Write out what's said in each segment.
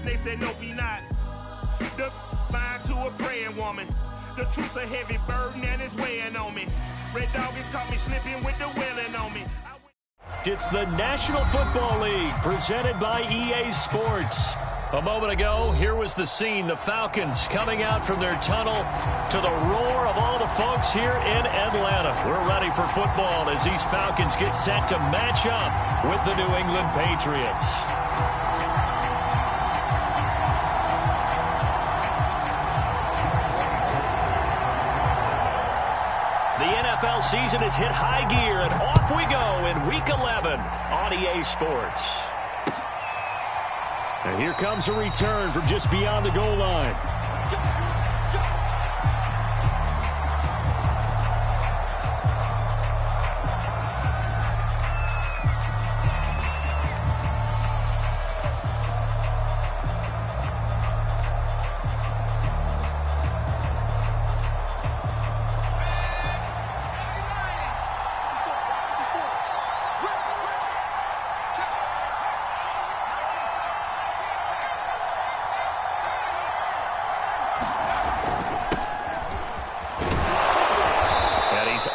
They said, nope, he not. The mind to a praying woman. The truth's a heavy burden and it's weighing on me. Red Dog has caught me slipping with the wailing on me. It's the National Football League presented by EA Sports. A moment ago, here was the scene. The Falcons coming out from their tunnel to the roar of all the folks here in Atlanta. We're ready for football as these Falcons get set to match up with the New England Patriots. The NFL season has hit high gear, and off we go in Week 11 on EA Sports. And here comes a return from just beyond the goal line.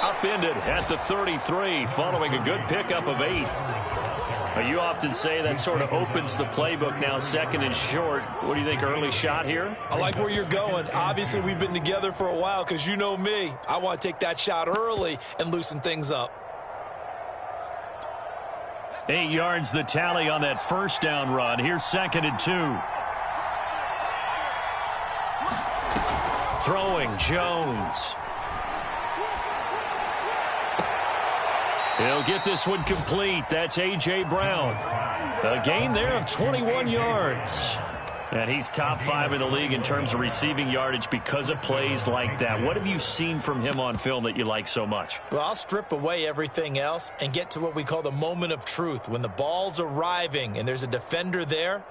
Upended at the 33 following a good pickup of 8. You often say that sort of opens the playbook now, second and short. What do you think, early shot here? I like where you're going. Obviously, we've been together for a while because you know me. I want to take that shot early and loosen things up. 8 yards the tally on that first down run. Here's 2nd and 2. Throwing Jones. He'll get this one complete. That's A.J. Brown. A gain there of 21 yards. And he's top 5 in the league in terms of receiving yardage because of plays like that. What have you seen from him on film that you like so much? Well, I'll strip away everything else and get to what we call the moment of truth. When the ball's arriving and there's a defender there,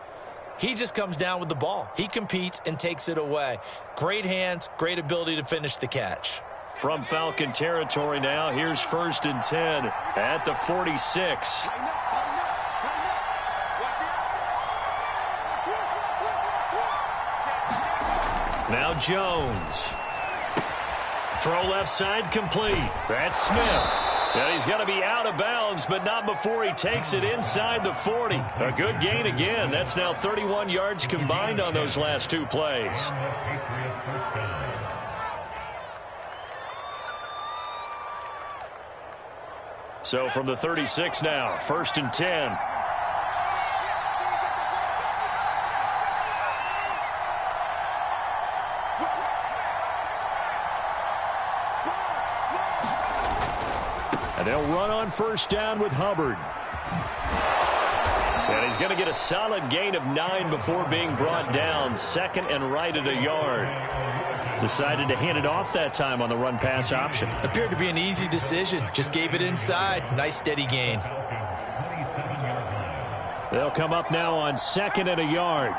he just comes down with the ball. He competes and takes it away. Great hands, great ability to finish the catch. From Falcon territory now, here's 1st and 10 at the 46. Now Jones. Throw left side complete. That's Smith. And he's going to be out of bounds, but not before he takes it inside the 40. A good gain again. That's now 31 yards combined on those last 2 plays. So from the 36 now, 1st and 10. And they'll run on 1st down with Hubbard. And he's going to get a solid gain of 9 before being brought down. 2nd and right at a yard. Decided to hand it off that time on the run-pass option. Appeared to be an easy decision. Just gave it inside. Nice steady gain. They'll come up now on 2nd and a yard.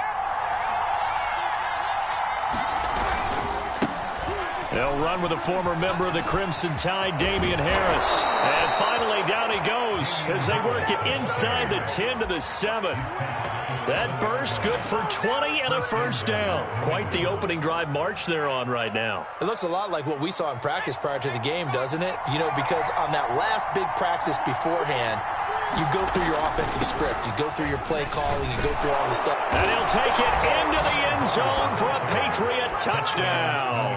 They'll run with a former member of the Crimson Tide, Damian Harris. And finally down he goes as they work it inside the 10 to the 7. That burst good for 20 and a 1st down. Quite the opening drive march they're on right now. It looks a lot like what we saw in practice prior to the game, doesn't it? You know, because on that last big practice beforehand, you go through your offensive script. You go through your play calling. You go through all the stuff. And he'll take it into the end zone for a Patriot touchdown.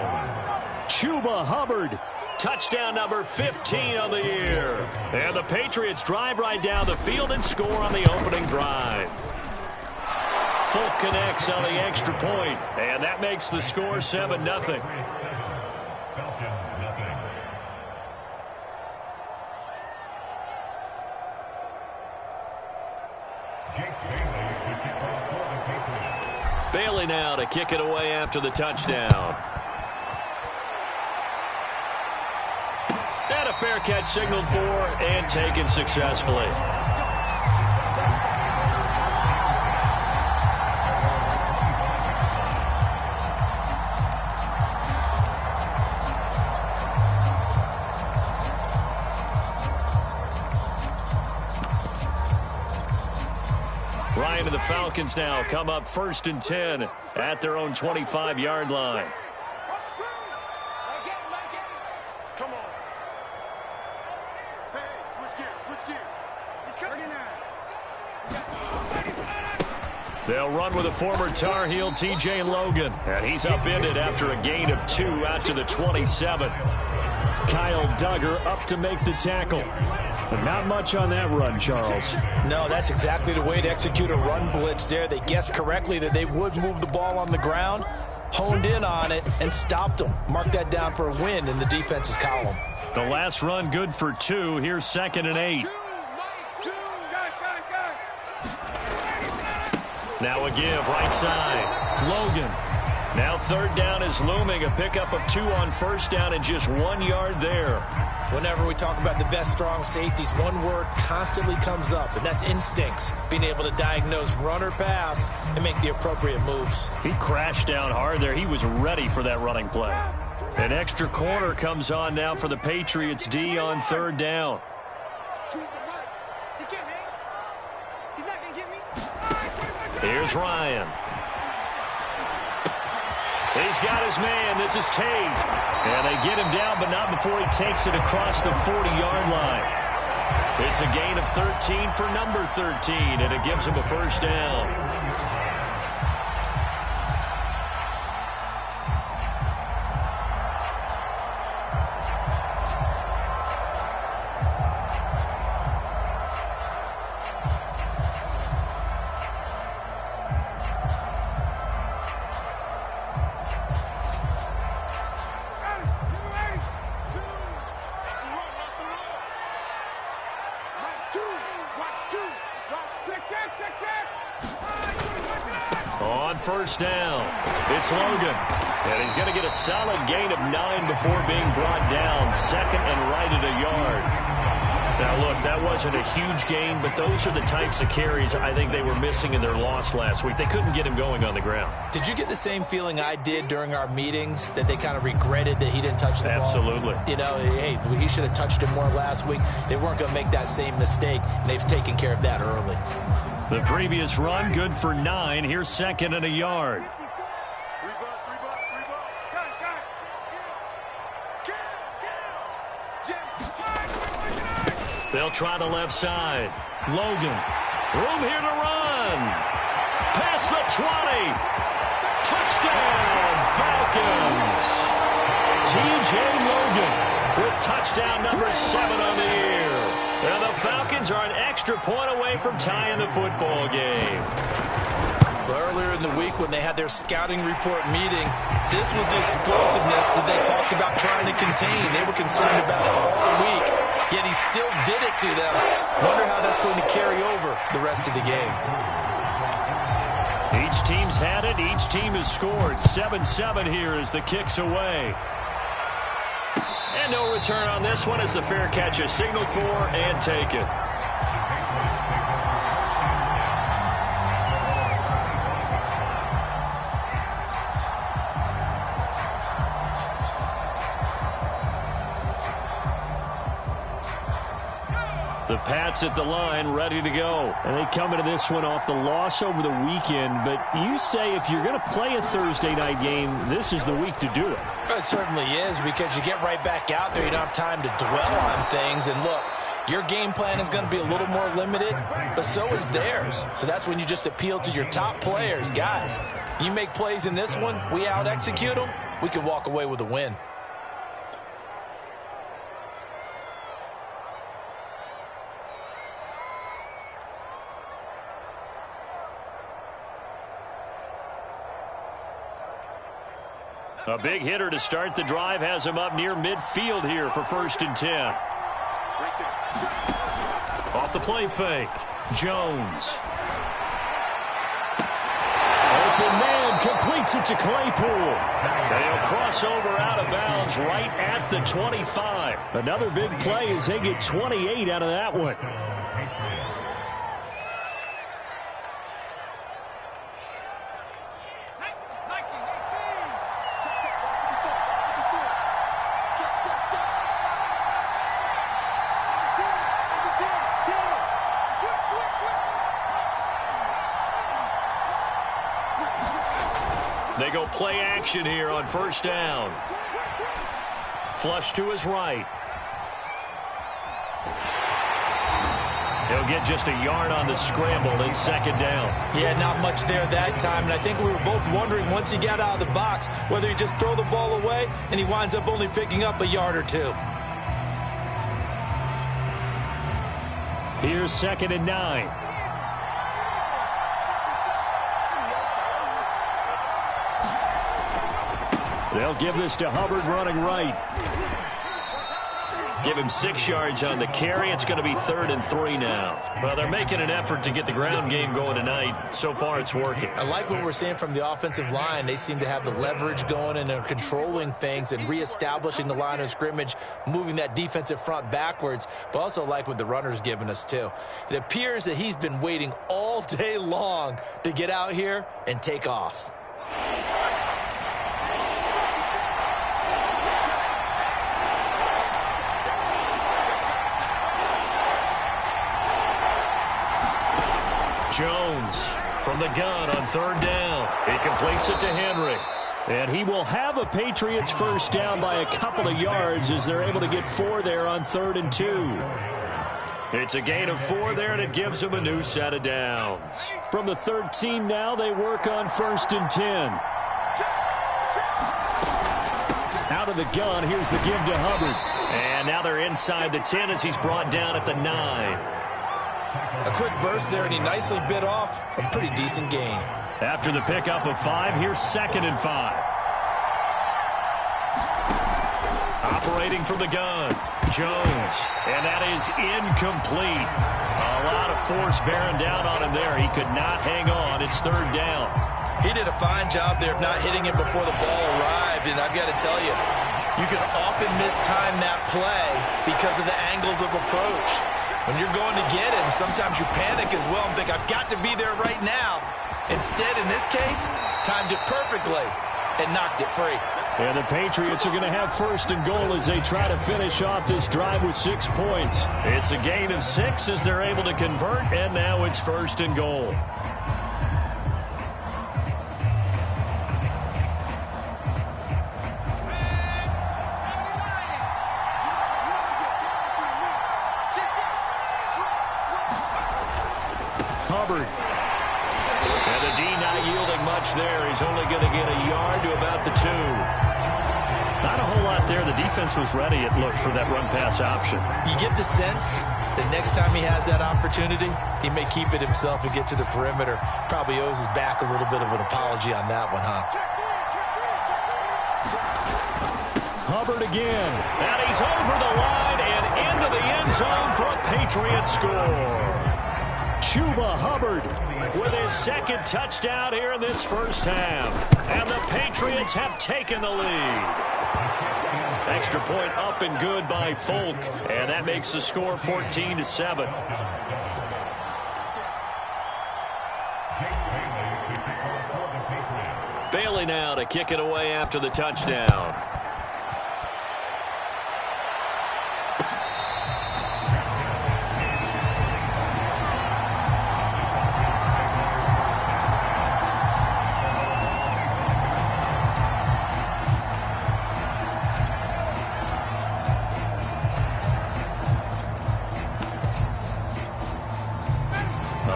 Chuba Hubbard. Touchdown number 15 on the year. And the Patriots drive right down the field and score on the opening drive. Folk connects on the extra point, and that makes the score 7-0. Bailey now to kick it away after the touchdown. And a fair catch signaled for and taken successfully. and the Falcons now come up 1st and 10 at their own 25-yard line. Come on. Hey, switch gears. He's coming. They'll run with a former Tar Heel, T.J. Logan, and he's upended after a gain of 2 out to the 27. Kyle Duggar up to make the tackle. But not much on that run, Charles. No, that's exactly the way to execute a run blitz there. They guessed correctly that they would move the ball on the ground, honed in on it, and stopped them. Mark that down for a win in the defense's column. The last run good for 2. Here's 2nd and 8. Now a give, right side. Logan. Now 3rd down is looming. A pickup of 2 on 1st down and just 1 yard there. Whenever we talk about the best strong safeties, one word constantly comes up, and that's instincts. Being able to diagnose run or pass and make the appropriate moves. He crashed down hard there. He was ready for that running play. An extra corner comes on now for the Patriots D on 3rd down. Here's Ryan. He's got his man. This is Tate. And they get him down, but not before he takes it across the 40-yard line. It's a gain of 13 for number 13, and it gives him a 1st down. On 1st down, it's Logan. And he's going to get a solid gain of 9 before being brought down. 2nd and right at a yard. Now, look, that wasn't a huge gain, but those are the types of carries I think they were missing in their loss last week. They couldn't get him going on the ground. Did you get the same feeling I did during our meetings, that they kind of regretted that he didn't touch the ball? Absolutely. You know, hey, he should have touched it more last week. They weren't going to make that same mistake, and they've taken care of that early. The previous run, good for 9. Here's 2nd and a yard. They'll try the left side. Logan. Room here to run. Past the 20. Touchdown, Falcons. T.J. Logan with touchdown number 7 on the year. And the Falcons are an extra point away from tying the football game. Earlier in the week when they had their scouting report meeting, this was the explosiveness that they talked about trying to contain. They were concerned about it all week, yet he still did it to them. Wonder how that's going to carry over the rest of the game. Each team's had it. Each team has scored. 7-7 here as the kick's away. And no return on this one as the fair catch is signaled for and taken. The Pats at the line, ready to go. And they come into this one off the loss over the weekend. But you say if you're going to play a Thursday night game, this is the week to do it. It certainly is, because you get right back out there. You don't have time to dwell on things. And look, your game plan is going to be a little more limited, but so is theirs. So that's when you just appeal to your top players. Guys, you make plays in this one, we out-execute them, we can walk away with a win. A big hitter to start the drive has him up near midfield here for 1st and 10. Off the play fake. Jones. Open man completes it to Claypool. They'll cross over out of bounds right at the 25. Another big play as they get 28 out of that one. They go play action here on first down. Flush to his right. He'll get just a yard on the scramble in second down. Yeah, not much there that time. And I think we were both wondering once he got out of the box whether he just throw the ball away and he winds up only picking up a yard or two. Here's 2nd and 9. They'll give this to Hubbard running right. Give him 6 yards on the carry. It's going to be 3rd and 3 now. Well, they're making an effort to get the ground game going tonight. So far, it's working. I like what we're seeing from the offensive line. They seem to have the leverage going and they're controlling things and reestablishing the line of scrimmage, moving that defensive front backwards, but also like what the runner's giving us, too. It appears that he's been waiting all day long to get out here and take off. Jones from the gun on 3rd down. He completes it to Henry. And he will have a Patriots first down by a couple of yards as they're able to get 4 there on 3rd and 2. It's a gain of 4 there, and it gives him a new set of downs. From the 13 now, they work on 1st and 10. Out of the gun, here's the give to Hubbard. And now they're inside the 10 as he's brought down at the 9. A quick burst there, and he nicely bit off a pretty decent gain. After the pickup of 5, here's 2nd and 5. Operating from the gun, Jones. And that is incomplete. A lot of force bearing down on him there. He could not hang on. It's 3rd down. He did a fine job there of not hitting it before the ball arrived, and I've got to tell you, you can often mistime that play because of the angles of approach. When you're going to get it, and sometimes you panic as well and think, I've got to be there right now. Instead, in this case, timed it perfectly and knocked it free. And the Patriots are going to have 1st and goal as they try to finish off this drive with 6 points. It's a gain of 6 as they're able to convert, and now it's 1st and goal. Hubbard. And the D not yielding much there. He's only going to get a yard to about the 2. Not a whole lot there. The defense was ready, it looked, for that run-pass option. You get the sense that next time he has that opportunity, he may keep it himself and get to the perimeter. Probably owes his back a little bit of an apology on that one, huh? Hubbard again. And he's over the line and into the end zone for a Patriot score. Chuba Hubbard with his 2nd touchdown here in this first half. And the Patriots have taken the lead. Extra point up and good by Folk. And that makes the score 14-7. Bailey now to kick it away after the touchdown.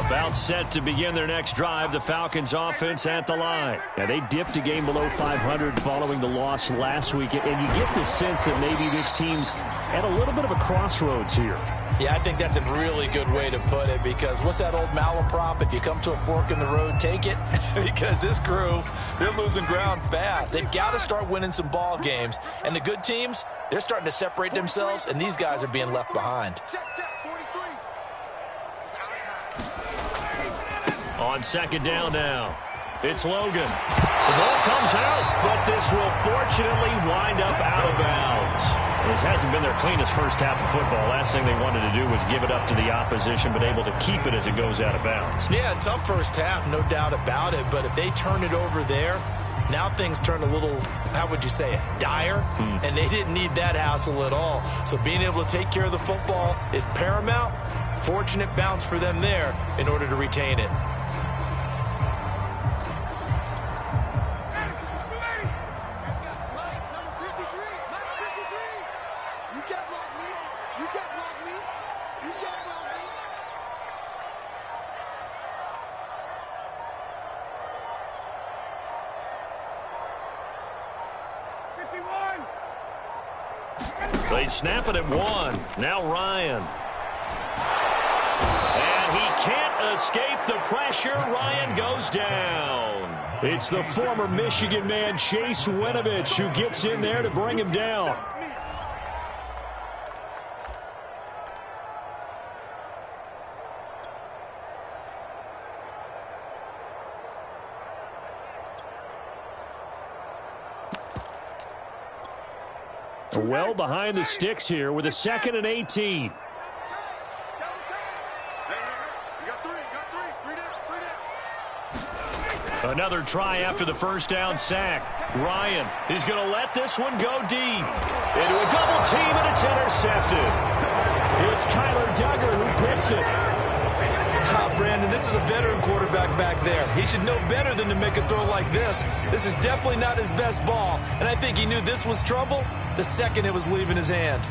About set to begin their next drive, the Falcons offense at the line. Now, they dipped a game below 500 following the loss last week, and you get the sense that maybe this team's at a little bit of a crossroads here. Yeah, I think that's a really good way to put it, because what's that old malaprop? If you come to a fork in the road, take it. Because this crew, they're losing ground fast. They've got to start winning some ball games. And the good teams, they're starting to separate themselves, and these guys are being left behind. On 2nd down now, it's Logan. The ball comes out, but this will fortunately wind up out of bounds. This hasn't been their cleanest first half of football. Last thing they wanted to do was give it up to the opposition, but able to keep it as it goes out of bounds. Yeah, tough first half, no doubt about it, but if they turn it over there, now things turn a little, how would you say it, dire, and they didn't need that hassle at all. So being able to take care of the football is paramount. Fortunate bounce for them there in order to retain it. They snap it at 1. Now Ryan. And he can't escape the pressure. Ryan goes down. It's the former Michigan man, Chase Winovich, who gets in there to bring him down. Well behind the sticks here with a 2nd and 18. Another try after the first down sack. Ryan is going to let this one go deep. Into a double team, and it's intercepted. It's Kyler Duggar who picks it. Brandon, this is a veteran quarterback back there. He should know better than to make a throw like this. This is definitely not his best ball, and I think he knew this was trouble the second it was leaving his hand.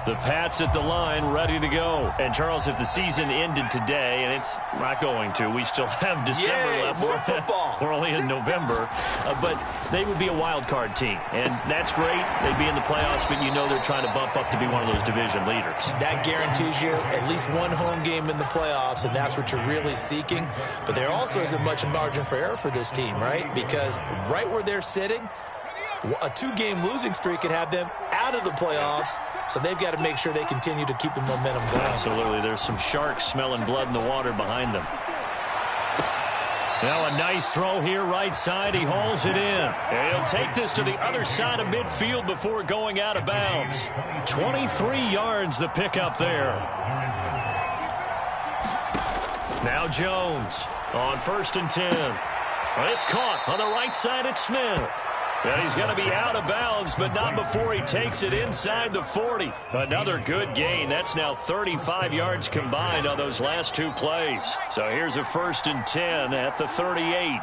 The Pats at the line, ready to go. And, Charles, if the season ended today, and it's not going to, we still have December left. More football. We're only in November. But they would be a wild card team. And that's great. They'd be in the playoffs, but you know they're trying to bump up to be one of those division leaders. That guarantees you at least one home game in the playoffs, and that's what you're really seeking. But there also isn't much margin for error for this team, right? Because right where they're sitting, a 2-game losing streak could have them out of the playoffs, so they've got to make sure they continue to keep the momentum going. Absolutely. There's some sharks smelling blood in the water behind them. Now a nice throw here right side. He hauls it in. And he'll take this to the other side of midfield before going out of bounds. 23 yards the pickup there. Now Jones on 1st and 10. It's caught on the right side at Smith. And he's going to be out of bounds, but not before he takes it inside the 40. Another good gain. That's now 35 yards combined on those last 2 plays. So here's a 1st and 10 at the 38.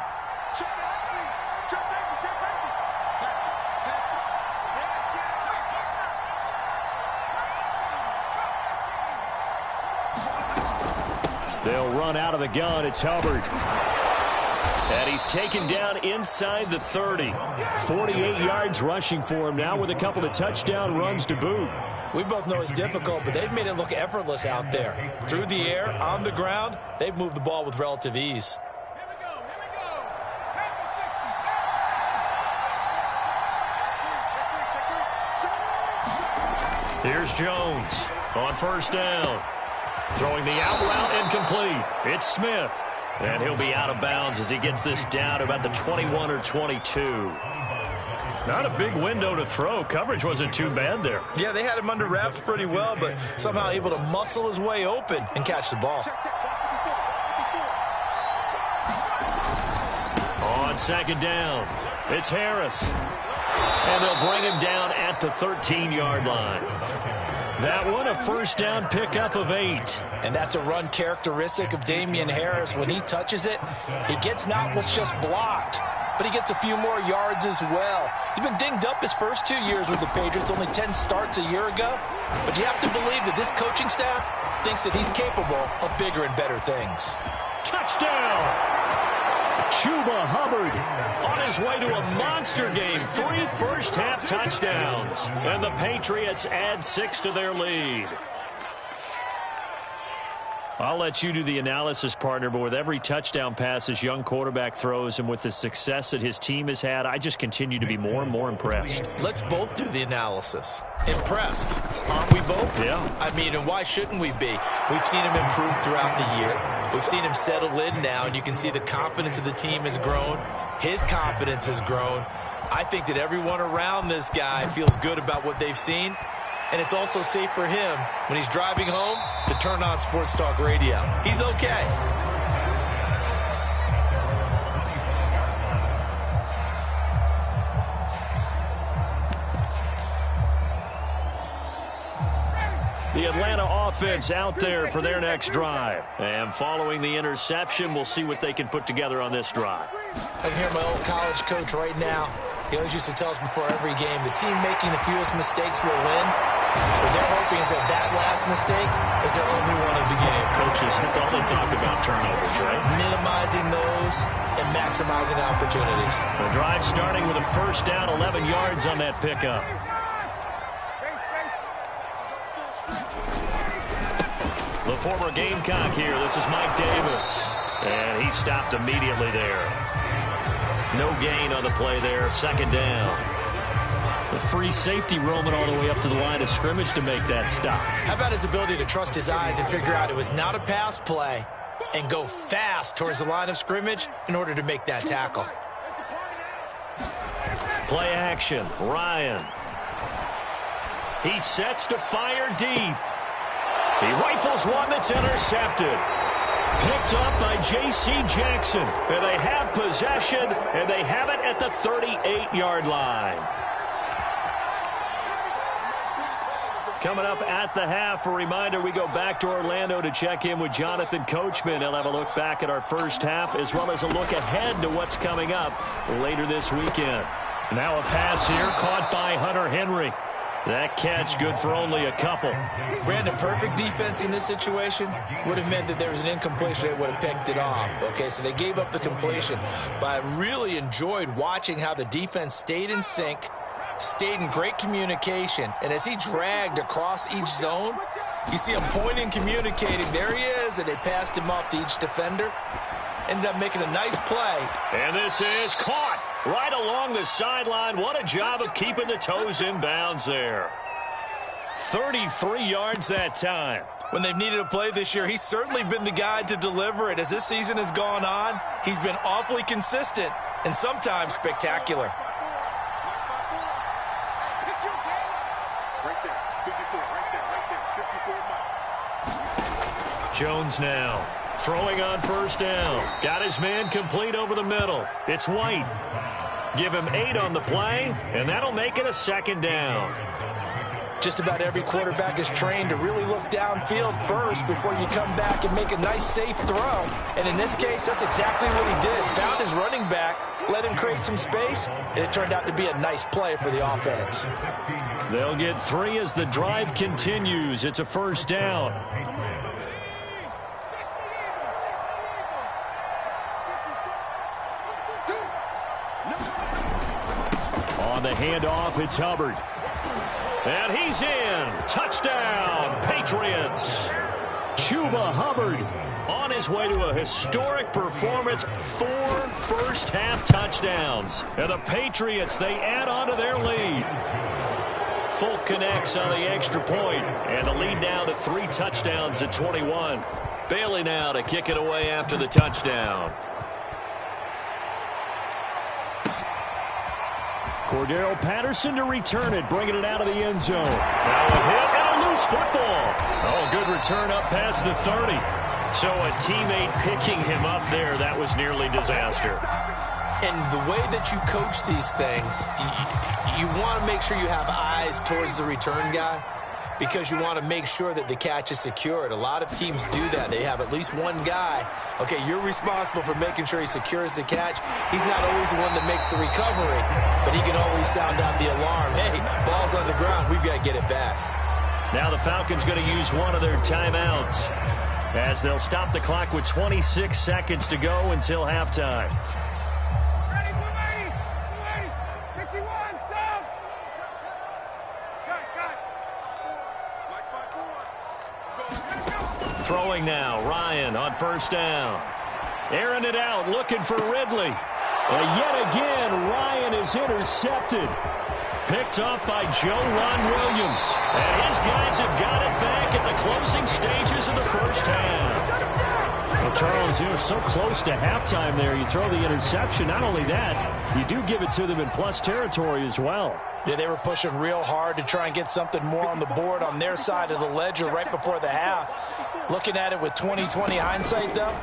They'll run out of the gun. It's Hubbard. And he's taken down inside the 30. 48 yards rushing for him now with a couple of touchdown runs to boot. We both know it's difficult, but they've made it look effortless out there. Through the air, on the ground, they've moved the ball with relative ease. Here's Jones on 1st down. Throwing the out route incomplete. It's Smith. And he'll be out of bounds as he gets this down to about the 21 or 22. Not a big window to throw. Coverage wasn't too bad there. Yeah, they had him under wraps pretty well, but somehow able to muscle his way open and catch the ball. On 2nd down, it's Harris. And they'll bring him down at the 13-yard line. That one, a 1st down pickup of 8. And that's a run characteristic of Damian Harris. When he touches it, he gets not what's just blocked, but he gets a few more yards as well. He's been dinged up his first 2 years with the Patriots, only 10 starts a year ago. But you have to believe that this coaching staff thinks that he's capable of bigger and better things. Touchdown! Chuba Hubbard on his way to a monster game. 3 first-half touchdowns. And the Patriots add 6 to their lead. I'll let you do the analysis, partner, but with every touchdown pass this young quarterback throws and with the success that his team has had, I just continue to be more and more impressed. Let's both do the analysis. Impressed. Aren't we both? Yeah. I mean, and why shouldn't we be? We've seen him improve throughout the year. We've seen him settle in now, and you can see the confidence of the team has grown. His confidence has grown. I think that everyone around this guy feels good about what they've seen. And it's also safe for him when he's driving home to turn on Sports Talk Radio. He's okay. The Atlanta offense out there for their next drive. And following the interception, we'll see what they can put together on this drive. I can hear my old college coach right now He always used to tell us before every game, the team making the fewest mistakes will win. What they're hoping is that that last mistake is their only one of the game. Coaches, that's all they talk about, turnovers, right? Minimizing those and maximizing opportunities. The drive starting with a first down, 11 yards on that pickup. The former Gamecock here. This is Mike Davis. And he stopped immediately there. No gain on the play there. Second down. The free safety roaming all the way up to the line of scrimmage to make that stop. How about his ability to trust his eyes and figure out it was not a pass play and go fast towards the line of scrimmage in order to make that tackle. Play action. Ryan. He sets to fire deep. He rifles one that's intercepted. Picked up by J.C. Jackson. And they have possession, and they have it at the 38-yard line. Coming up at the half, a reminder, we go back to Orlando to check in with Jonathan Coachman. He'll have a look back at our first half, as well as a look ahead to what's coming up later this weekend. Now a pass here caught by Hunter Henry. That catch good for only a couple. Brandon, perfect defense in this situation would have meant that there was an incompletion. They would have picked it off. Okay, so they gave up the completion. But I really enjoyed watching how the defense stayed in sync, stayed in great communication. And as he dragged across each zone, you see him pointing, communicating. There he is, and they passed him off to each defender. Ended up making a nice play. And this is caught right along the sideline. What a job of keeping the toes in bounds there. 33 yards that time. When they've needed a play this year, he's certainly been the guy to deliver it. As this season has gone on, he's been awfully consistent and sometimes spectacular. Right there, 54, right there, 54. Jones now throwing on first down. Got his man complete over the middle. It's White. Give him 8 on the play, and that'll make it a second down. Just about every quarterback is trained to really look downfield first before you come back and make a nice, safe throw. And in this case, that's exactly what he did. Found his running back, let him create some space, and it turned out to be a nice play for the offense. They'll get 3 as the drive continues. It's a first down. On the handoff, it's Hubbard. And he's in. Touchdown, Patriots. Chuba Hubbard on his way to a historic performance. 4 first-half touchdowns. And the Patriots, they add on to their lead. Folk connects on the extra point. And the lead now to 3 touchdowns at 21. Bailey now to kick it away after the touchdown. Cordero Patterson to return it, bringing it out of the end zone. Now a hit and a loose football. Oh, good return up past the 30. So a teammate picking him up there, that was nearly disaster. And the way that you coach these things, you want to make sure you have eyes towards the return guy, because you want to make sure that the catch is secured. A lot of teams do that. They have at least one guy. Okay, you're responsible for making sure he secures the catch. He's not always the one that makes the recovery, but he can always sound out the alarm. Hey, ball's on the ground. We've got to get it back. Now the Falcons going to use one of their timeouts as they'll stop the clock with 26 seconds to go until halftime. Throwing now, Ryan on first down. Airing it out, looking for Ridley. And yet again, Ryan is intercepted. Picked up by Joe Ron Williams. And his guys have got it back at the closing stages of the first half. Well, Charles, you know, so close to halftime there. You throw the interception. Not only that, you do give it to them in plus territory as well. Yeah, they were pushing real hard to try and get something more on the board on their side of the ledger right before the half. Looking at it with 20/20 hindsight, though,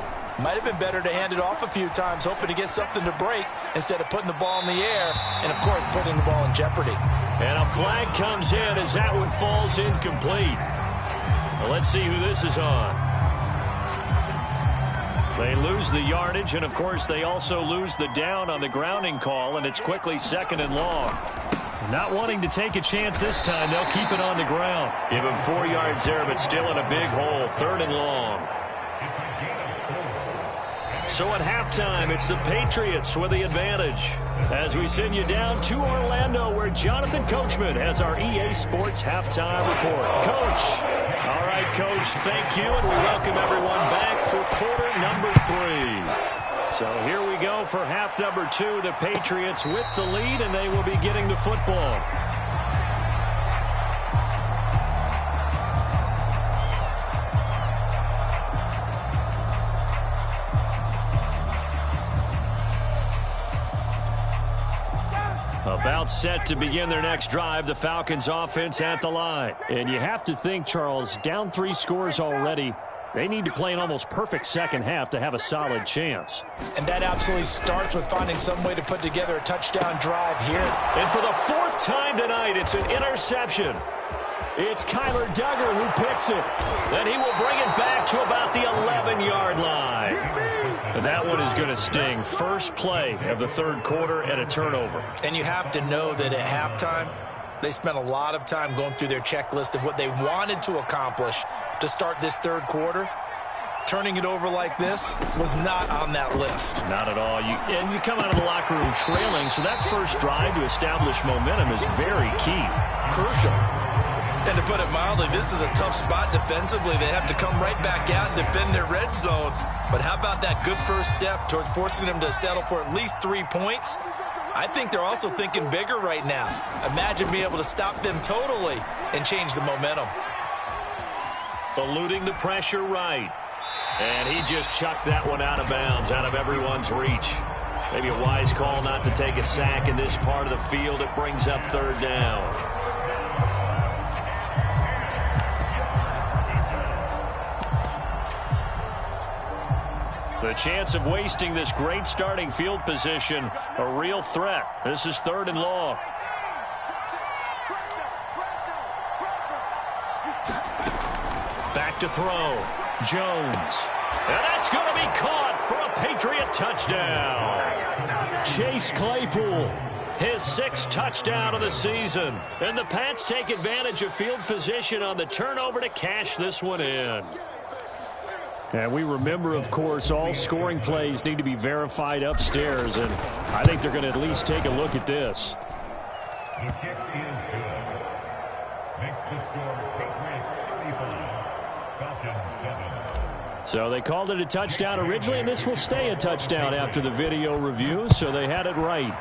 might have been better to hand it off a few times, hoping to get something to break instead of putting the ball in the air and, of course, putting the ball in jeopardy. And a flag comes in as that one falls incomplete. Well, let's see who this is on. They lose the yardage, and, of course, they also lose the down on the grounding call, and it's quickly 2nd and long. Not wanting to take a chance this time, they'll keep it on the ground. Give him 4 yards there, but still in a big hole, 3rd and long. So at halftime, it's the Patriots with the advantage. As we send you down to Orlando, where Jonathan Coachman has our EA Sports halftime report. Coach. All right, Coach, thank you, and we welcome everyone back for quarter number 3. So here we go for half number 2. The Patriots with the lead, and they will be getting the football. About set to begin their next drive, the Falcons offense at the line. And you have to think, Charles, down 3 scores already. They need to play an almost perfect second half to have a solid chance. And that absolutely starts with finding some way to put together a touchdown drive here. And for the 4th time tonight, it's an interception. It's Kyler Duggar who picks it. Then he will bring it back to about the 11-yard line. And that one is going to sting. First play of the 3rd quarter and a turnover. And you have to know that at halftime, they spent a lot of time going through their checklist of what they wanted to accomplish to start this 3rd quarter. Turning it over like this was not on that list. Not at all. And you come out of the locker room trailing, so that first drive to establish momentum is very key. Crucial. And to put it mildly, this is a tough spot defensively. They have to come right back out and defend their red zone. But how about that good first step towards forcing them to settle for at least 3 points? I think they're also thinking bigger right now. Imagine being able to stop them totally and change the momentum. Eluding the pressure right. And he just chucked that one out of bounds, out of everyone's reach. Maybe a wise call not to take a sack in this part of the field. It brings up 3rd down. The chance of wasting this great starting field position, a real threat. This is 3rd and long. Back to throw. Jones. And that's going to be caught for a Patriot touchdown. Chase Claypool, his 6th touchdown of the season. And the Pats take advantage of field position on the turnover to cash this one in. And we remember, of course, all scoring plays need to be verified upstairs, and I think they're going to at least take a look at this. The kick is good. Makes the score Patriots 35, Falcons 7. So they called it a touchdown originally, and this will stay a touchdown after the video review, so they had it right.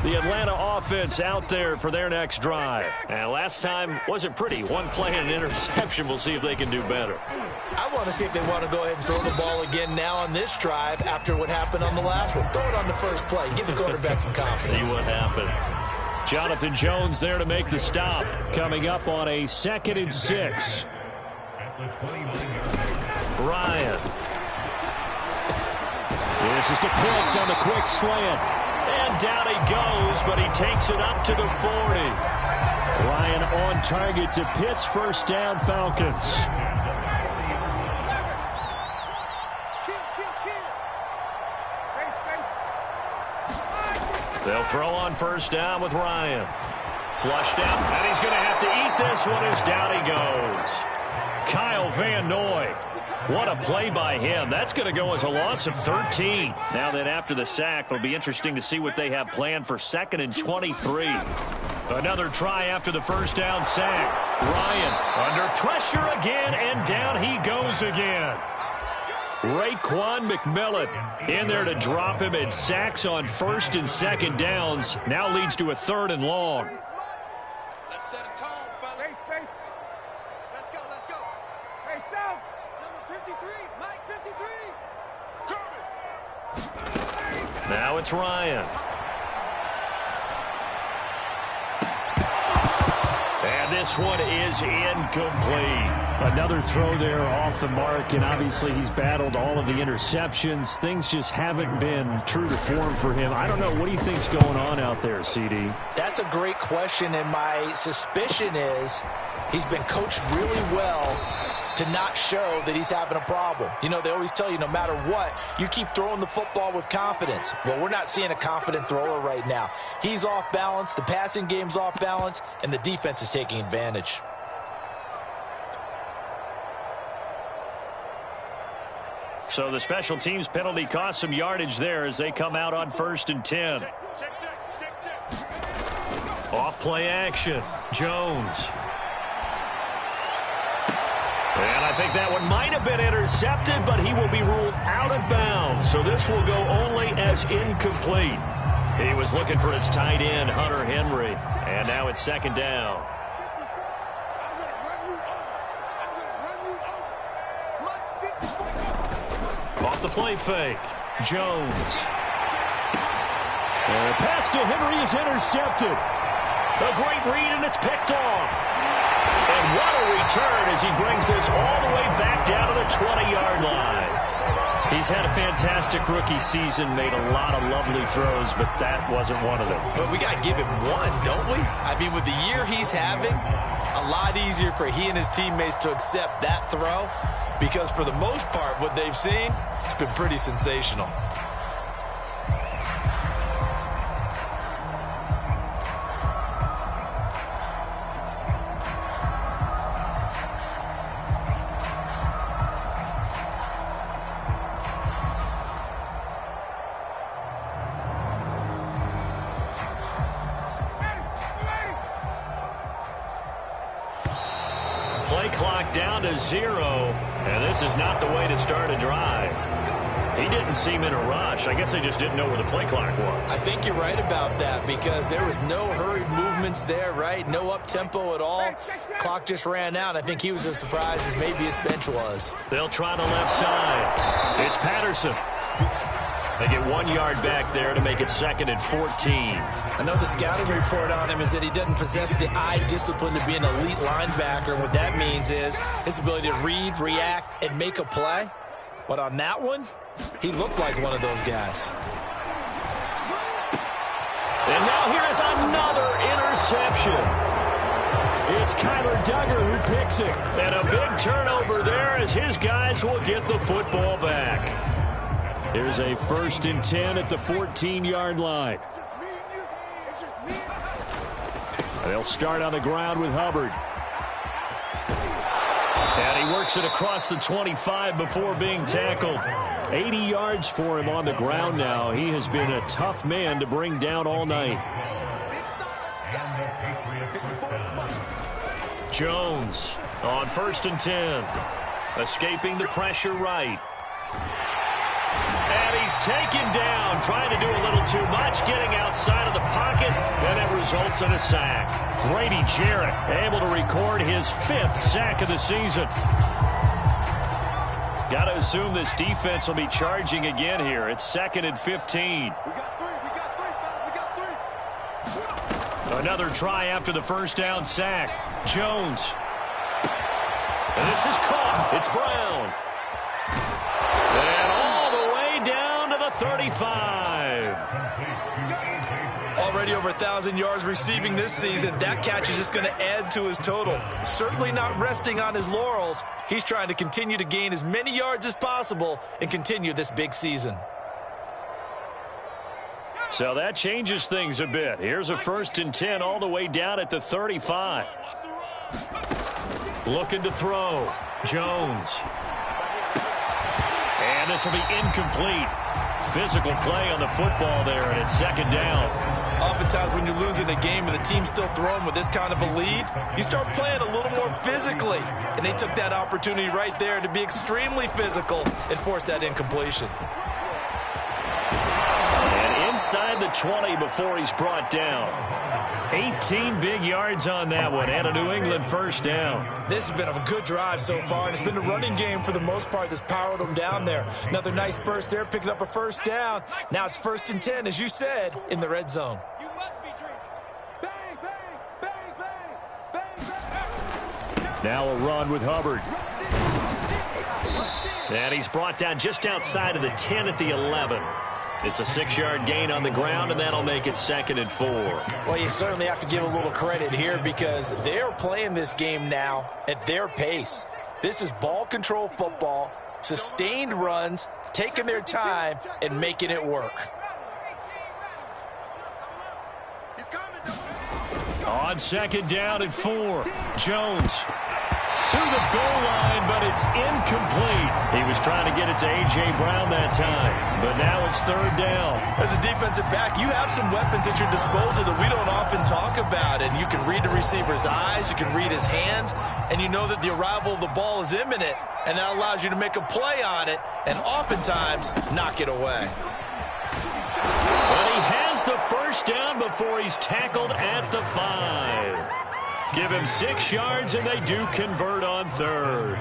The Atlanta offense out there for their next drive. And last time wasn't pretty. 1 play and an interception. We'll see if they can do better. I want to see if they want to go ahead and throw the ball again now on this drive after what happened on the last one. Throw it on the first play. Give the quarterback some confidence. See what happens. Jonathan Jones there to make the stop. Coming up on a 2nd and 6. Ryan. This is to Pitts on the quick slant. And down he goes, but he takes it up to the 40. Ryan on target to Pitts. 1st down, Falcons. They'll throw on 1st down with Ryan. Flushed out, and he's going to have to eat this one as down he goes. Kyle Van Noy. What a play by him. That's going to go as a loss of 13. Now that after the sack, it'll be interesting to see what they have planned for 2nd and 23. Another try after the 1st down sack. Ryan under pressure again, and down he goes again. Raekwon McMillan in there to drop him, and sacks on 1st and 2nd downs. Now leads to a 3rd and long. Let's set a tone, fellas. Let's go, let's go. Hey, South. Number 53, Mike 53. Now it's Ryan. And this one is incomplete. Another throw there off the mark, and obviously he's battled all of the interceptions. Things just haven't been true to form for him. I don't know. What do you think's going on out there, CD? That's a great question, and my suspicion is he's been coached really well to not show that he's having a problem. You know, they always tell you no matter what, you keep throwing the football with confidence. Well, we're not seeing a confident thrower right now. He's off balance, the passing game's off balance, and the defense is taking advantage. So the special teams penalty cost some yardage there as they come out on 1st and 10. Off play action. Jones. And I think that one might have been intercepted, but he will be ruled out of bounds. So this will go only as incomplete. He was looking for his tight end, Hunter Henry. And now it's 2nd down. Off the play fake. Jones. And the pass to Henry is intercepted. A great read, and it's picked off. And what a return as he brings this all the way back down to the 20-yard line. He's had a fantastic rookie season, made a lot of lovely throws, but that wasn't one of them. But we got to give him one, don't we? I mean, with the year he's having, a lot easier for he and his teammates to accept that throw because for the most part, what they've seen, it's been pretty sensational. Play clock down to 0, and this is not the way to start a drive. He didn't seem in a rush. I guess they just didn't know where the play clock was. I think you're right about that because there was no hurried movements there, right? No up-tempo at all. Clock just ran out. I think he was as surprised as maybe his bench was. They'll try the left side. It's Patterson. They get 1 yard back there to make it 2nd and 14. I know the scouting report on him is that he doesn't possess the eye discipline to be an elite linebacker. And what that means is his ability to read, react, and make a play. But on that one, he looked like one of those guys. And now here is another interception. It's Kyler Duggar who picks it. And a big turnover there as his guys will get the football back. Here's a 1st and 10 at the 14-yard line. They'll start on the ground with Hubbard. And he works it across the 25 before being tackled. 80 yards for him on the ground now. He has been a tough man to bring down all night. Jones on 1st and 10. Escaping the pressure right. And he's taken down, trying to do a little too much, getting outside of the pocket, and it results in a sack. Grady Jarrett able to record his 5th sack of the season. Got to assume this defense will be charging again here. It's 2nd and 15. Another try after the 1st down sack. Jones. And this is caught. It's Brown. And all the way down to the 35. Already over 1,000 yards receiving this season. That catch is just going to add to his total. Certainly not resting on his laurels. He's trying to continue to gain as many yards as possible and continue this big season. So that changes things a bit. Here's a 1st and 10 all the way down at the 35. Looking to throw. Jones. And this will be incomplete. Physical play on the football there, and it's 2nd down. Oftentimes when you're losing a game and the team's still throwing with this kind of a lead, you start playing a little more physically. And they took that opportunity right there to be extremely physical and force that incompletion. And inside the 20 before he's brought down. 18 big yards on that one, and a New England 1st down. This has been a good drive so far, and it's been a running game for the most part that's powered them down there. Another nice burst there, picking up a 1st down. Now it's 1st and 10, as you said, in the red zone. You must be dreaming. Bang, bang, bang, bang, bang, bang. Now a run with Hubbard. And he's brought down just outside of the 10 at the 11. It's a 6-yard gain on the ground, and that'll make it 2nd and 4. Well, you certainly have to give a little credit here because they're playing this game now at their pace. This is ball control football, sustained runs, taking their time, and making it work. On 2nd down and 4, Jones to the goal line, but it's incomplete. He was trying to get it to A.J. Brown that time, but now it's 3rd down. As a defensive back, you have some weapons at your disposal that we don't often talk about, and you can read the receiver's eyes, you can read his hands, and you know that the arrival of the ball is imminent, and that allows you to make a play on it and oftentimes knock it away. But he has the 1st down before he's tackled at the 5. Give him 6 yards, and they do convert on 3rd.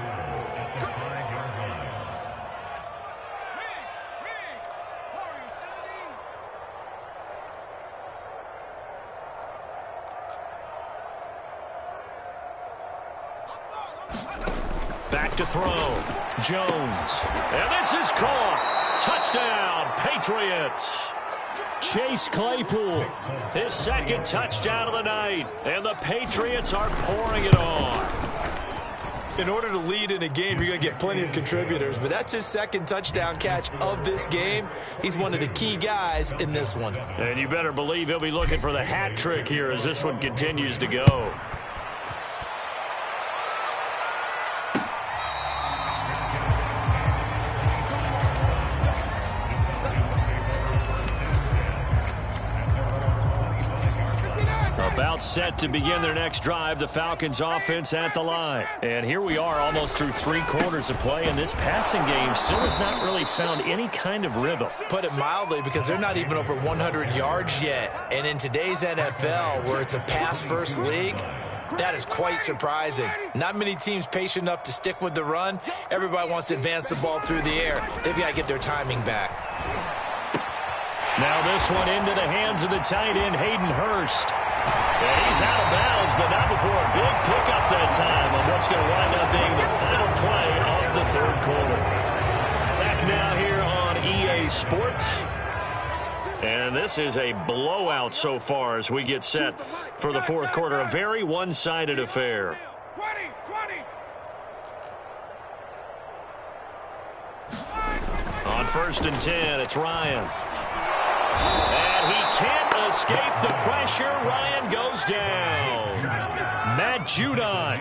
Back to throw. Jones. And this is caught. Touchdown, Patriots. Chase Claypool, his 2nd touchdown of the night, and the Patriots are pouring it on. In order to lead in a game, you're going to get plenty of contributors, but that's his 2nd touchdown catch of this game. He's one of the key guys in this one. And you better believe he'll be looking for the hat trick here as this one continues to go. About set to begin their next drive, the Falcons offense at the line. And here we are almost through 3 quarters of play, and this passing game still has not really found any kind of rhythm. Put it mildly, because they're not even over 100 yards yet. And in today's NFL, where it's a pass-first league, that is quite surprising. Not many teams patient enough to stick with the run. Everybody wants to advance the ball through the air. They've got to get their timing back. Now this one into the hands of the tight end, Hayden Hurst. And he's out of bounds, but not before a big pickup that time on what's going to wind up being the final play of the 3rd quarter. Back now here on EA Sports. And this is a blowout so far as we get set for the 4th quarter. A very one-sided affair. 20. On 1st and 10, it's Ryan. And he can't escape the pressure. Ryan goes down. Matt Judon.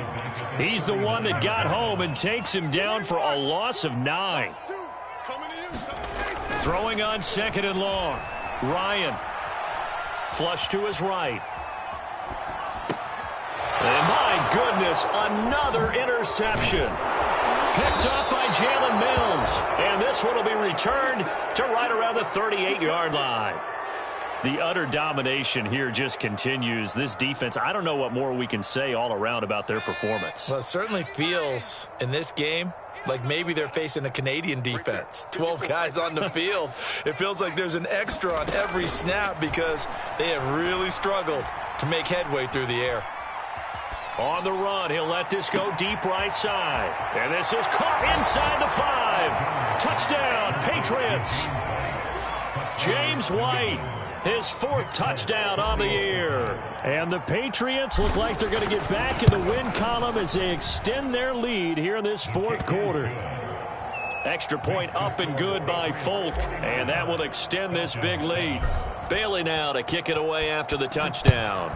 He's the one that got home and takes him down for a loss of 9. Throwing on 2nd and long. Ryan. Flush to his right. And my goodness, another interception. Picked up by Jalen Mills. And this one will be returned to right around the 38-yard line. The utter domination here just continues. This defense, I don't know what more we can say all around about their performance. Well, it certainly feels in this game like maybe they're facing a Canadian defense. 12 guys on the field. It feels like there's an extra on every snap because they have really struggled to make headway through the air. On the run, he'll let this go deep right side. And this is caught inside the 5. Touchdown, Patriots. James White, his 4th touchdown on the year. And the Patriots look like they're going to get back in the win column as they extend their lead here in this 4th quarter. Extra point up and good by Folk. And that will extend this big lead. Bailey now to kick it away after the touchdown.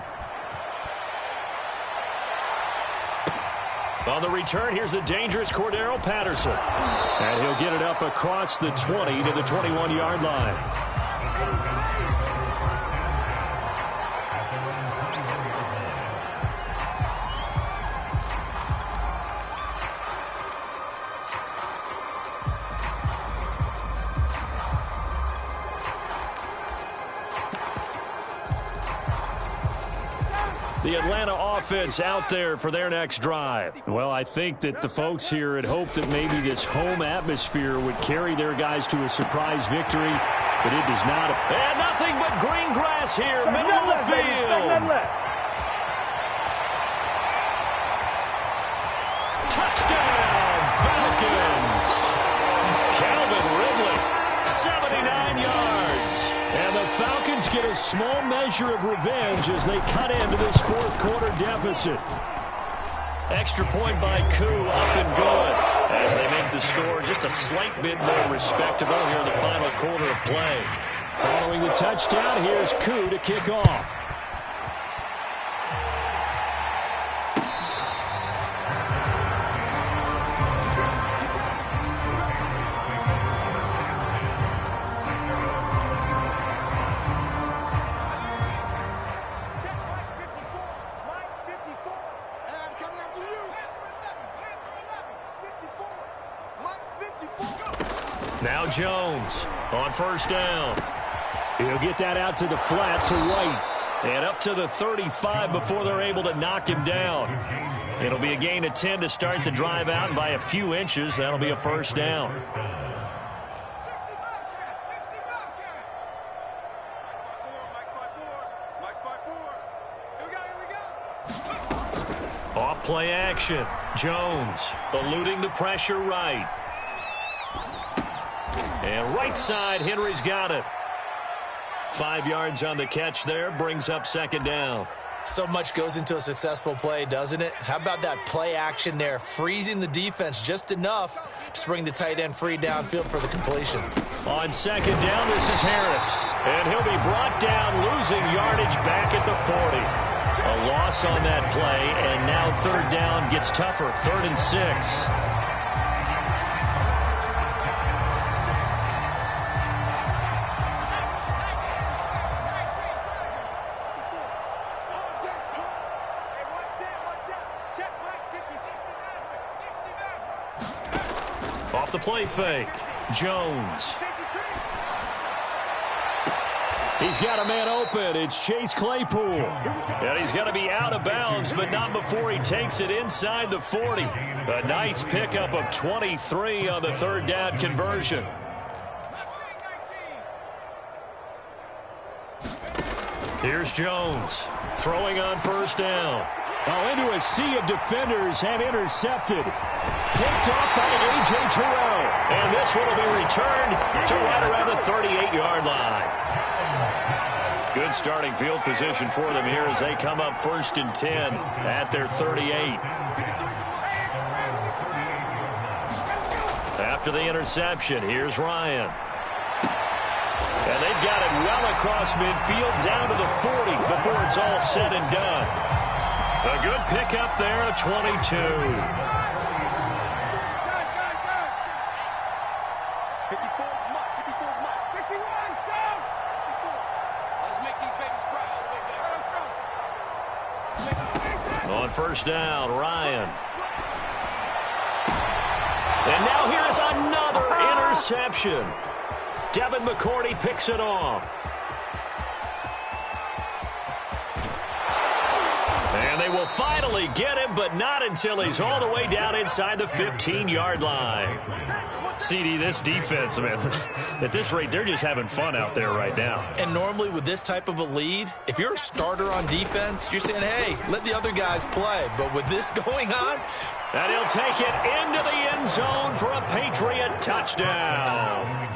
On the return, here's the dangerous Cordero Patterson. And he'll get it up across the 20 to the 21-yard line. The Atlanta offense out there for their next drive. Well, I think that the folks here had hoped that maybe this home atmosphere would carry their guys to a surprise victory, but it does not. And nothing but green grass here, middle of the field. get a small measure of revenge as they cut into this fourth quarter deficit. Extra point by Koo, up and good, as they make the score just a slight bit more respectable here in the final quarter of play. Following the touchdown, here's Koo to kick off. Now Jones on first down. He'll get that out to the flat to White. And up to the 35 before they're able to knock him down. It'll be a gain of 10 to start the drive out, and by a few inches, that'll be a first down. Off play action. Jones eluding the pressure right. And right side, Henry's got it. 5 yards on the catch there, brings up second down. So much goes into a successful play, doesn't it? How about that play action there, freezing the defense just enough to bring the tight end free downfield for the completion. On second down, this is Harris. And he'll be brought down, losing yardage back at the 40. A loss on that play, and now third down gets tougher, 3rd and 6. Off the play fake, Jones. He's got a man open. It's Chase Claypool. And he's got to be out of bounds, but not before he takes it inside the 40. A nice pickup of 23 on the third down conversion. Here's Jones throwing on first down. Oh, into a sea of defenders and intercepted. Picked off by A.J. Terrell. And this one will be returned to right around the 38-yard line. Good starting field position for them here as they come up 1st and 10 at their 38. After the interception, here's Ryan. And they've got it well across midfield down to the 40 before it's all said and done. A good pickup there, a 22. On first down, Ryan. And now here's another interception. Devin McCourty picks it off. And they will finally get him, but not until he's all the way down inside the 15-yard line. CD, this defense, man, at this rate, they're just having fun out there right now. And normally with this type of a lead, if you're a starter on defense, you're saying, hey, let the other guys play. But with this going on, and he'll take it into the end zone for a Patriot touchdown.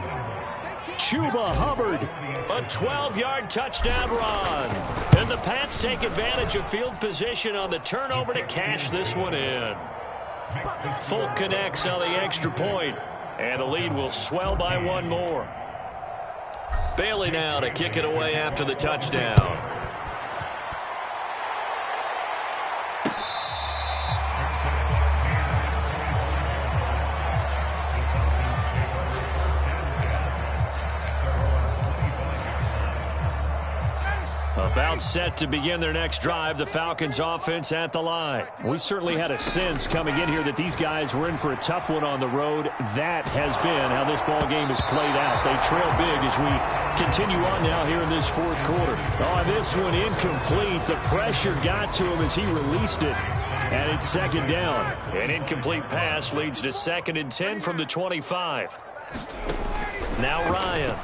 Chuba Hubbard, a 12-yard touchdown run. And the Pats take advantage of field position on the turnover to cash this one in. Folk connects on the extra point, and the lead will swell by one more. Bailey now to kick it away after the touchdown. About set to begin their next drive, the Falcons offense at the line. We certainly had a sense coming in here that these guys were in for a tough one on the road. That has been how this ball game is played out. They trail big as we continue on now here in this fourth quarter. Oh, this one incomplete. The pressure got to him as he released it. And it's second down. An incomplete pass leads to 2nd and 10 from the 25. Now Ryan.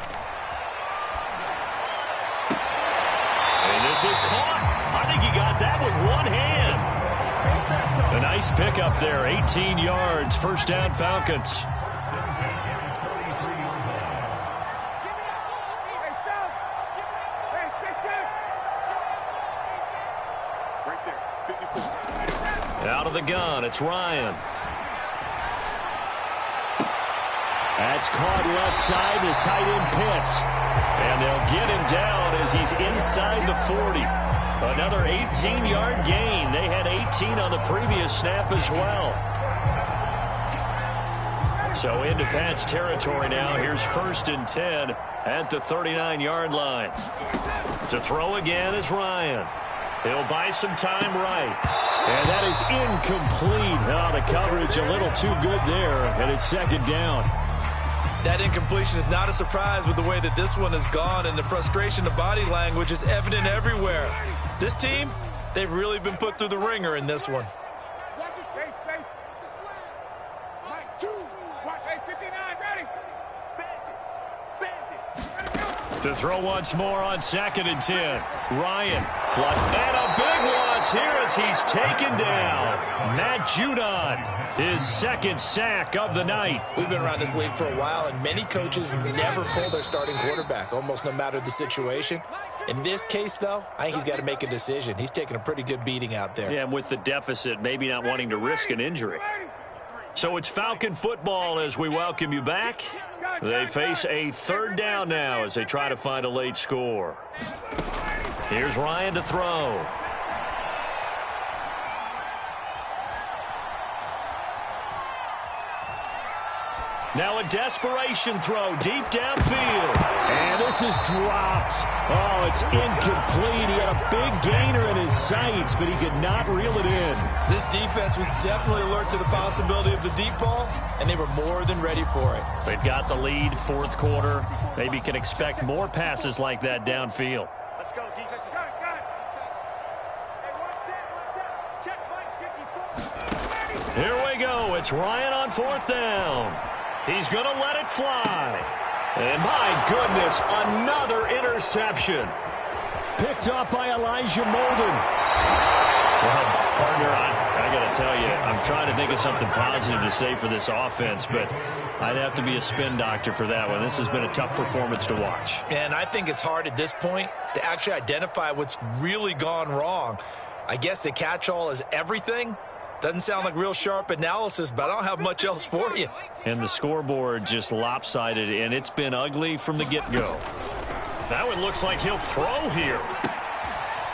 This is caught. I think he got that with one hand. A nice pickup there, 18 yards, first down Falcons. 54. Out of the gun, it's Ryan. That's caught left side to tight end Pitts. And they'll get him down as he's inside the 40. Another 18-yard gain. They had 18 on the previous snap as well. So into Pat's territory now. Here's 1st and 10 at the 39-yard line. To throw again is Ryan. He'll buy some time right. And that is incomplete. Oh, the coverage a little too good there, and it's 2nd down. That incompletion is not a surprise with the way that this one has gone, and the frustration of body language is evident everywhere. This team, they've really been put through the ringer in this one. Watch his face, face. Just flat. Mike, 2. Watch. Hey, 59, ready. Bandit. To throw once more on 2nd and 10. Ryan, flush, and a big loss here as he's taken down. Matt Judon, his 2nd sack of the night. We've been around this league for a while, and many coaches never pull their starting quarterback, almost no matter the situation. In this case, though, I think he's got to make a decision. He's taking a pretty good beating out there. Yeah, and with the deficit, maybe not wanting to risk an injury. So it's Falcon football as we welcome you back. They face a 3rd down now as they try to find a late score. Here's Ryan to throw. Now a desperation throw deep downfield. And this is dropped. Oh, it's incomplete. He had a big gainer in his sights, but he could not reel it in. This defense was definitely alert to the possibility of the deep ball, and they were more than ready for it. They've got the lead, 4th quarter. Maybe can expect more passes like that downfield. Let's go, defense. Got it. Hey, one set. Check Mike 54. Here we go. It's Ryan on 4th down. He's going to let it fly. And my goodness, another interception. Picked up by Elijah Molden. Well, partner, I got to tell you, I'm trying to think of something positive to say for this offense, but I'd have to be a spin doctor for that one. This has been a tough performance to watch. And I think it's hard at this point to actually identify what's really gone wrong. I guess the catch-all is everything. Doesn't sound like real sharp analysis, but I don't have much else for you. And the scoreboard just lopsided, and it's been ugly from the get-go. That one looks like he'll throw here.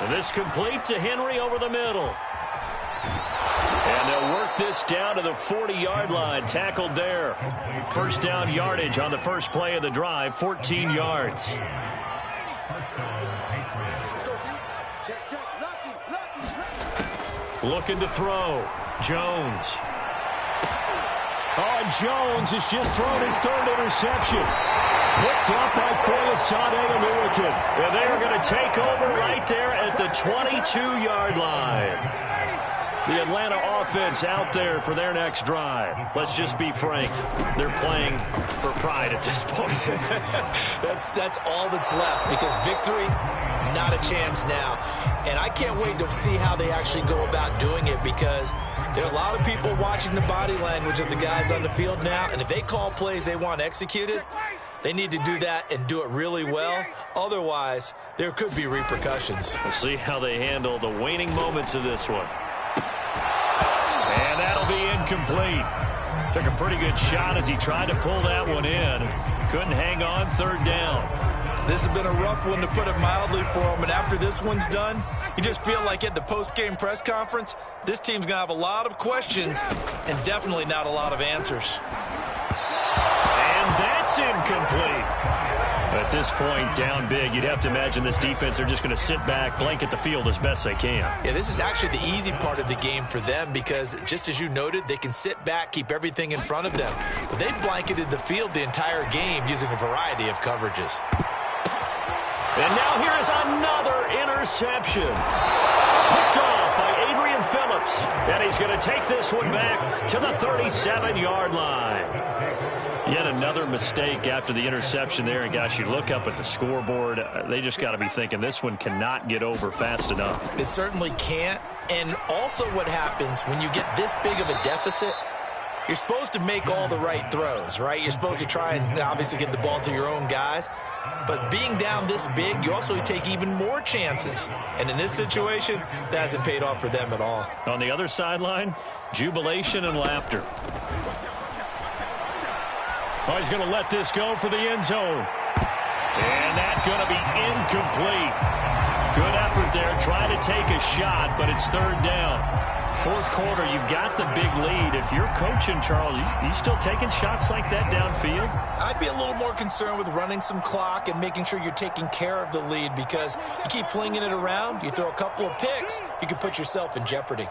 And this complete to Henry over the middle. And they'll work this down to the 40-yard line, tackled there. 1st down yardage on the first play of the drive, 14 yards. Looking to throw. Jones. Oh, Jones has just thrown his 3rd interception. Picked up by Foyesade and Lurican. And they are going to take over right there at the 22-yard line. The Atlanta offense out there for their next drive. Let's just be frank. They're playing for pride at this point. That's all that's left, because victory, not a chance now. And I can't wait to see how they actually go about doing it, because there are a lot of people watching the body language of the guys on the field now, and if they call plays they want executed, they need to do that and do it really well. Otherwise, there could be repercussions. We'll see how they handle the waning moments of this one. And that'll be incomplete. Took a pretty good shot as he tried to pull that one in. Couldn't hang on, 3rd down. This has been a rough one, to put it mildly, for him. And after this one's done, you just feel like at the post-game press conference, this team's going to have a lot of questions and definitely not a lot of answers. And that's incomplete. At this point, down big, you'd have to imagine this defense are just going to sit back, blanket the field as best they can. Yeah, this is actually the easy part of the game for them, because just as you noted, they can sit back, keep everything in front of them. But they've blanketed the field the entire game using a variety of coverages. And now here is another interception. Picked off by Adrian Phillips. And he's going to take this one back to the 37-yard line. Yet another mistake after the interception there. And, gosh, you look up at the scoreboard. They just got to be thinking this one cannot get over fast enough. It certainly can't. And also what happens when you get this big of a deficit, You're supposed to make all the right throws, right? You're supposed to try and obviously get the ball to your own guys. But being down this big, you also take even more chances. And in this situation, that hasn't paid off for them at all. On the other sideline, jubilation and laughter. Oh, he's going to let this go for the end zone. And that's going to be incomplete. Good effort there, trying to take a shot, but it's third down. Fourth quarter, you've got the big lead. If you're coaching, Charles, you still taking shots like that downfield? I'd be a little more concerned with running some clock and making sure you're taking care of the lead, because you keep flinging it around, you throw a couple of picks, you can put yourself in jeopardy.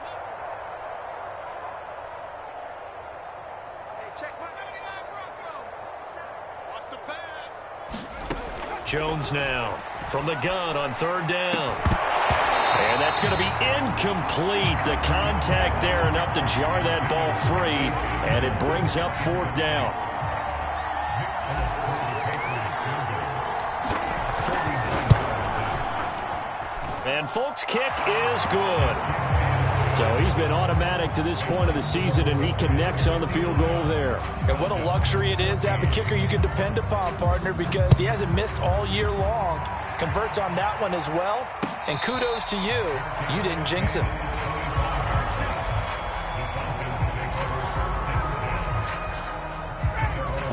Jones now from the gun on third down. And that's going to be incomplete. The contact there enough to jar that ball free, and it brings up fourth down. And folks, kick is good. So he's been automatic to this point of the season, and he connects on the field goal there. And what a luxury it is to have a kicker you can depend upon, partner, because he hasn't missed all year long. Converts on that one as well. And kudos to you. You didn't jinx him.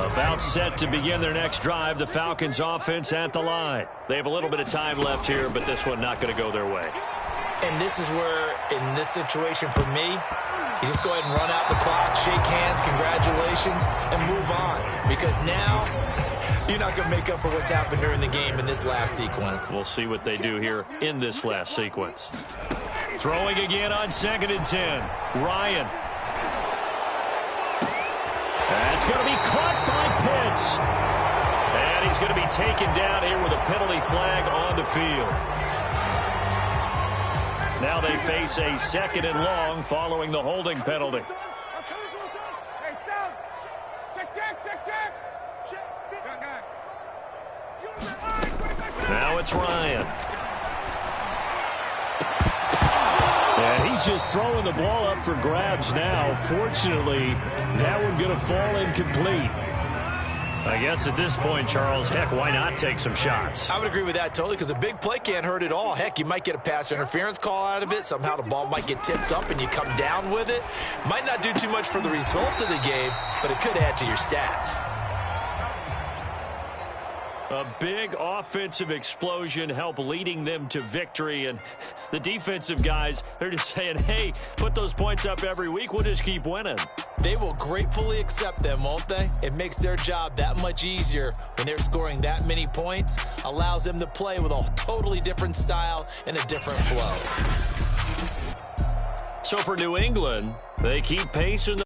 About set to begin their next drive. The Falcons offense at the line. They have a little bit of time left here, but this one not going to go their way. And this is where, in this situation for me, you just go ahead and run out the clock, shake hands, congratulations, and move on. Because now, you're not going to make up for what's happened during the game in this last sequence. We'll see what they do here in this last sequence. Throwing again on 2nd and 10. Ryan. That's going to be caught by Pitts. And he's going to be taken down here with a penalty flag on the field. Now they face a 2nd and long following the holding penalty. Now it's Ryan. And he's just throwing the ball up for grabs now. Fortunately, that one going to fall incomplete. I guess at this point, Charles, heck, why not take some shots? I would agree with that totally, because a big play can't hurt at all. Heck, you might get a pass interference call out of it. Somehow the ball might get tipped up and you come down with it. Might not do too much for the result of the game, but it could add to your stats. A big offensive explosion helped leading them to victory, and the defensive guys, they're just saying, hey, put those points up every week, we'll just keep winning. They will gratefully accept them, won't they? It makes their job that much easier when they're scoring that many points, allows them to play with a totally different style and a different flow. So for New England, they keep pace in the